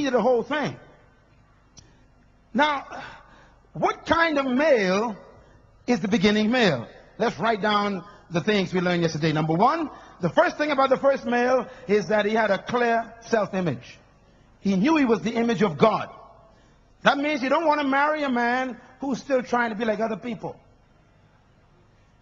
key to the whole thing. Now, what kind of male is the beginning male? Let's write down the things we learned yesterday. Number one, the first thing about the first male is that he had a clear self-image. He knew he was the image of God. That means you don't want to marry a man who's still trying to be like other people.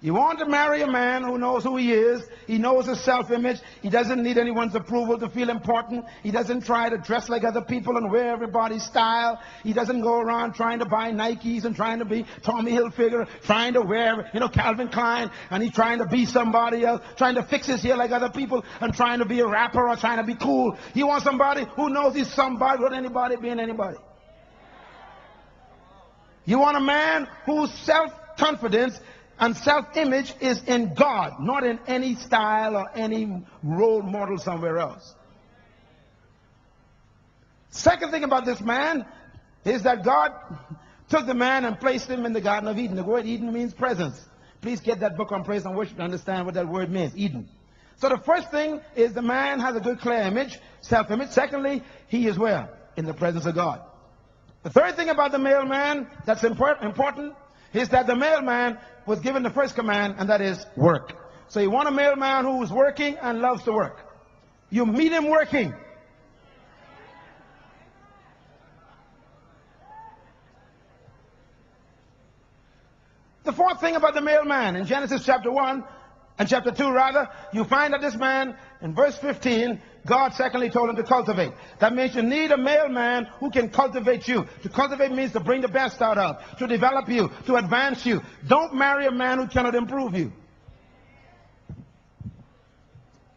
You want to marry a man who knows who he is. He knows his self-image. He doesn't need anyone's approval to feel important. He doesn't try to dress like other people and wear everybody's style. He doesn't go around trying to buy Nikes and trying to be Tommy Hilfiger, trying to wear, Calvin Klein, and he's trying to be somebody else, trying to fix his hair like other people and trying to be a rapper or trying to be cool. He wants somebody who knows he's somebody without anybody being anybody. You want a man whose self-confidence and self-image is in God, not in any style or any role model somewhere else. Second thing about this man is that God took the man and placed him in the Garden of Eden. The word Eden means presence. Please get that book on praise and worship to understand what that word means, Eden. So the first thing is the man has a good clear image, self-image. Secondly, he is where? In the presence of God. The third thing about the male man that's important is that the male man was given the first command, and that is work. So you want a male man who is working and loves to work. You meet him working. The fourth thing about the male man, in Genesis chapter 1 and chapter 2 rather, you find that this man, in verse 15, God secondly told him to cultivate. That means you need a male man who can cultivate you. To cultivate means to bring the best out of, to develop you, to advance you. Don't marry a man who cannot improve you.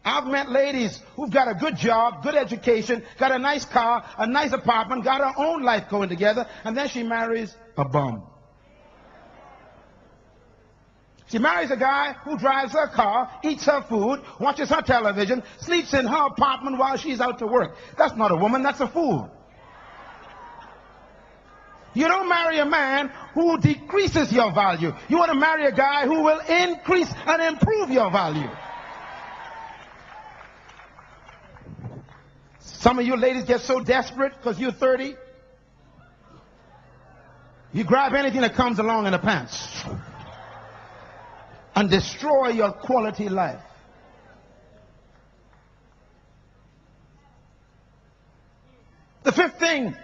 I've met ladies who've got a good job, good education, got a nice car, a nice apartment, got her own life going together, and then she marries a bum. She marries a guy who drives her car, eats her food, watches her television, sleeps in her apartment while she's out to work. That's not a woman, that's a fool. You don't marry a man who decreases your value. You want to marry a guy who will increase and improve your value. Some of you ladies get so desperate because you're 30. You grab anything that comes along in the pants and destroy your quality life. The fifth thing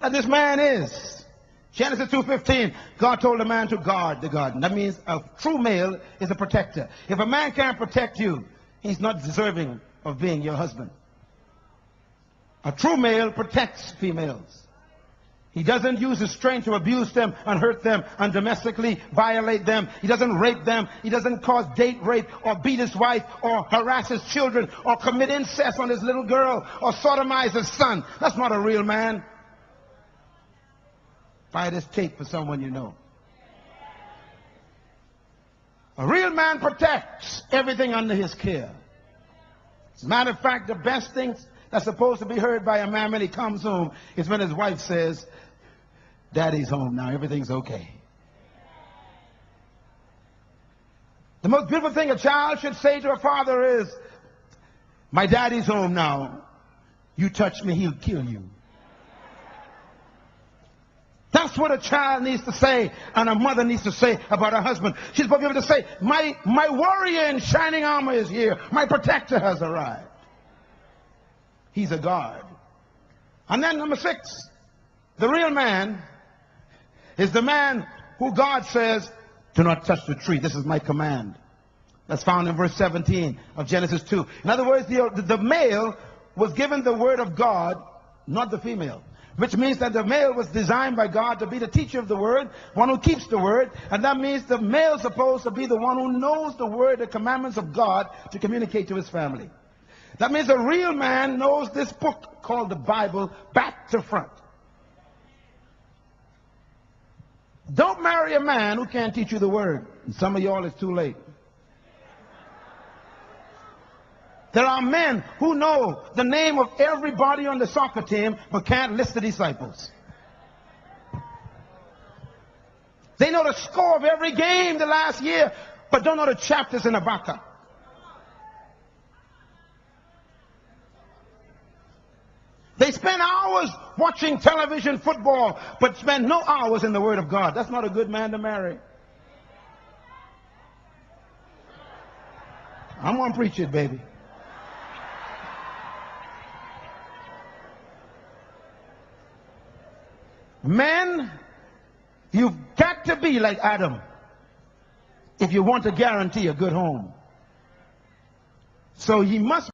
that this man is, Genesis 2:15, God told the man to guard the garden. That means a true male is a protector. If a man can't protect you, he's not deserving of being your husband. A true male protects females. He doesn't use his strength to abuse them and hurt them and domestically violate them. He doesn't rape them. He doesn't cause date rape or beat his wife or harass his children or commit incest on his little girl or sodomize his son. That's not a real man. Buy this tape for someone you know. A real man protects everything under his care. As a matter of fact, the best things that's supposed to be heard by a man when he comes home is when his wife says, "Daddy's home now, everything's okay." The most beautiful thing a child should say to a father is, "My daddy's home now. You touch me, he'll kill you." That's what a child needs to say, and a mother needs to say about her husband. She's supposed to be able to say, my warrior in shining armor is here. My protector has arrived. He's a guard. And then number 6, the real man is the man who God says, "Do not touch the tree. This is my command." That's found in verse 17 of Genesis 2. In other words, the male was given the word of God, not the female. Which means that the male was designed by God to be the teacher of the word, one who keeps the word. And that means the male is supposed to be the one who knows the word, the commandments of God, to communicate to his family. That means a real man knows this book called the Bible back to front. Don't marry a man who can't teach you the word. And some of y'all, it's too late. There are men who know the name of everybody on the soccer team but can't list the disciples. They know the score of every game the last year but don't know the chapters in Habakkuk. They spend hours watching television, football, but spend no hours in the Word of God. That's not a good man to marry. I'm going to preach it, baby. Men, you've got to be like Adam if you want to guarantee a good home. So you must